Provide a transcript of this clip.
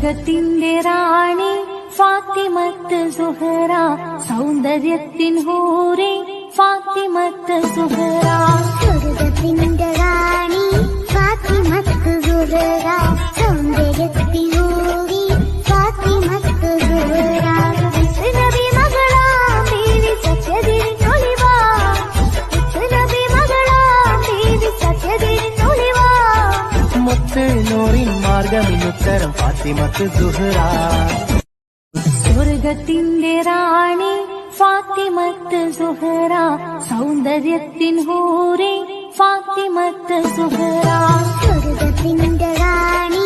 സ്വർഗത്തിന്റെ റാണി ഫാത്തിമത്ത് സുഹറ, സൗന്ദര്യത്തിൻ ഹൂറി ഫാത്തിമത്ത് സുഹറ. സ്വർഗത്തിന്റെ റാണി ഫാത്തിമത്ത് സുഹറ, സൗന്ദര്യത്തിൻ ഹൂറി ഫാത്തിമത്ത് സുഹറ. നബി മകളാം ബീവി സത്യദിനൊളിവാ, നബി മകളാം ബീവി സത്യദിനൊളിവാ. മുത്ത് നൂറിൻ മാർഗമിനുത്തരം ഫാത്തിമത്ത് സുഹറ. സ്വർഗത്തിന്റെ റാണി ഫാത്തിമത്ത് സുഹറ, സൗന്ദര്യത്തിൻ ഹൂറി ഫാത്തിമത്ത് സുഹറ. സ്വർഗത്തിന്റെ റാണി